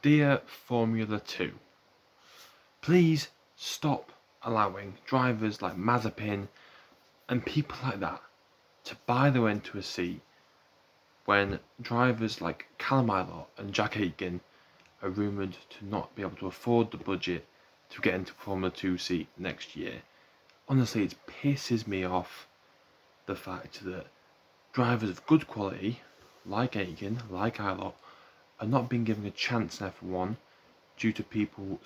Dear Formula 2, please stop allowing drivers like Mazepin and people like that to buy their way into a seat when drivers like Callum Ilott and Jack Aitken are rumoured to not be able to afford the budget to get into a Formula 2 seat next year. Honestly, it pisses me off the fact that drivers of good quality, like Aitken, like Ilott, are not being given a chance in F1 due to people,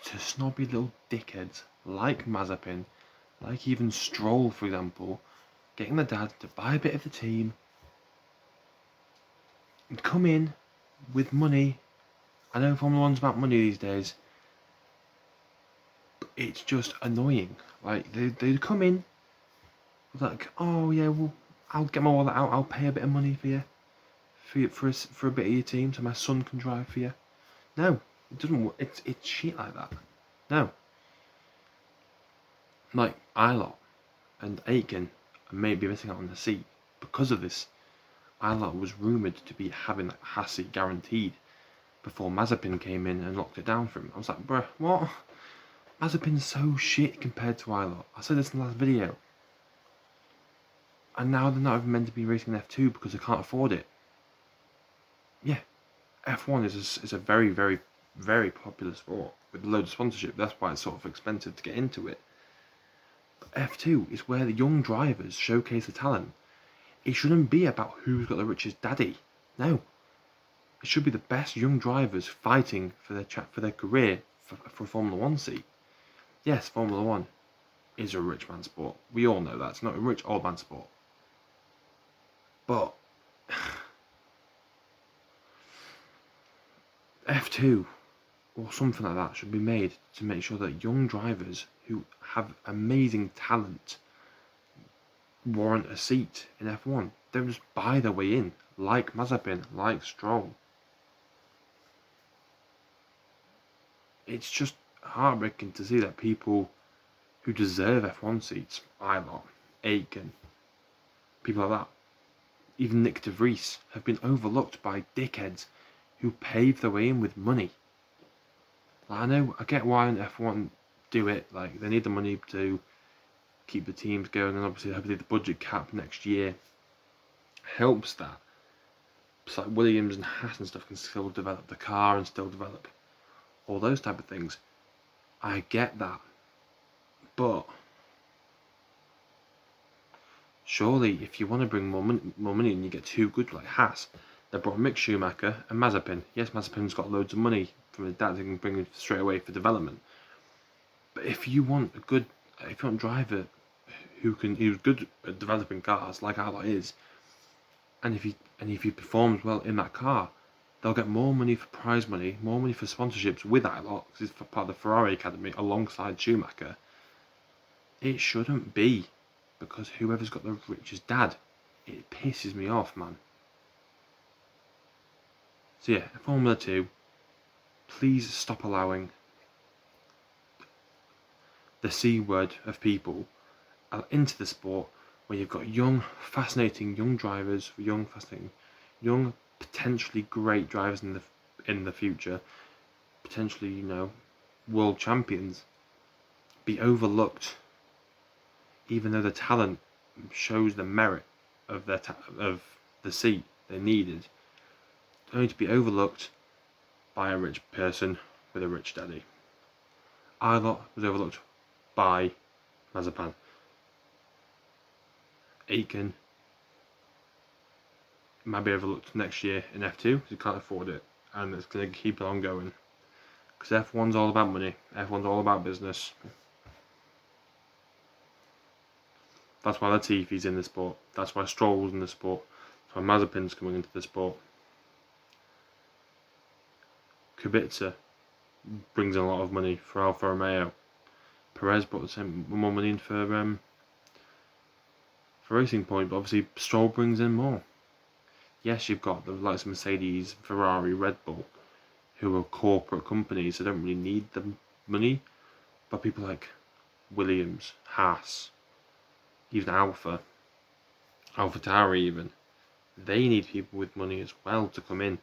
to snobby little dickheads like Mazepin, like even Stroll, for example, getting the dad to buy a bit of the team and come in with money. I know Formula One's about money these days, but it's just annoying. Like, they come in, like, oh yeah, well, I'll get my wallet out, I'll pay a bit of money for you, for a bit of your team so my son can drive for you. No, it doesn't work. It's shit like that. No. Like, Ilott and Aitken may be missing out on the seat because of this. Ilott was rumoured to be having that Hassie guaranteed before Mazepin came in and locked it down for him. I was like, bruh, what? Mazepin's so shit compared to Ilott. I said this in the last video. And now they're not even meant to be racing in F2 because they can't afford it. Yeah, F1 is a very, very, very popular sport with loads of sponsorship. That's why it's sort of expensive to get into it. But F2 is where the young drivers showcase the talent. It shouldn't be about who's got the richest daddy. No. It should be the best young drivers fighting for their career for a Formula 1 seat. Yes, Formula 1 is a rich man sport. We all know that. It's not a rich old man sport. But F2 or something like that should be made to make sure that young drivers who have amazing talent warrant a seat in F1. Don't just buy their way in, like Mazepin, like Stroll. It's just heartbreaking to see that people who deserve F1 seats, Ilott, Aitken, people like that, even Nick de Vries, have been overlooked by dickheads who pave their way in with money. Like, I get why F1 do it, like they need the money to keep the teams going, and obviously hopefully the budget cap next year helps that. So like Williams and Haas and stuff can still develop the car and still develop all those type of things. I get that, but surely if you want to bring more money and you get too good like Haas, they brought Mick Schumacher and Mazepin. Yes, Mazepin's got loads of money from his dad, they can bring him straight away for development. But if you want a driver who's good at developing cars like Ilott is, and if he performs well in that car, they'll get more money for prize money, more money for sponsorships with Ilott because he's part of the Ferrari Academy alongside Schumacher. It shouldn't be because whoever's got the richest dad, it pisses me off, man. So yeah, Formula 2, please stop allowing the C word of people into the sport where you've got young, fascinating young drivers, young, potentially great drivers in the future, potentially, world champions, be overlooked, even though the talent shows the merit of of the seat they needed, only to be overlooked by a rich person with a rich daddy. Ilott was overlooked by Mazepin. Aitken might be overlooked next year in F2 because he can't afford it, and it's going to keep on going. Because F1's all about money, F1's all about business. That's why Latifi's in the sport, that's why Stroll's in the sport, that's why Mazepin's coming into the sport. Kubica brings in a lot of money for Alfa Romeo. Perez brought the same more money in for Racing Point, but obviously Stroll brings in more. Yes, you've got the likes of Mercedes, Ferrari, Red Bull, who are corporate companies, they don't really need the money, but people like Williams, Haas, even AlphaTauri even, they need people with money as well to come in.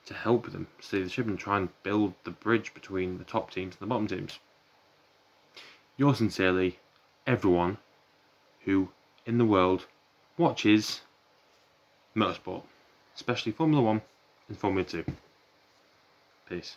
to help them steer the ship and try and build the bridge between the top teams and the bottom teams. Yours sincerely, everyone who in the world watches motorsport, especially Formula 1 and Formula 2. Peace.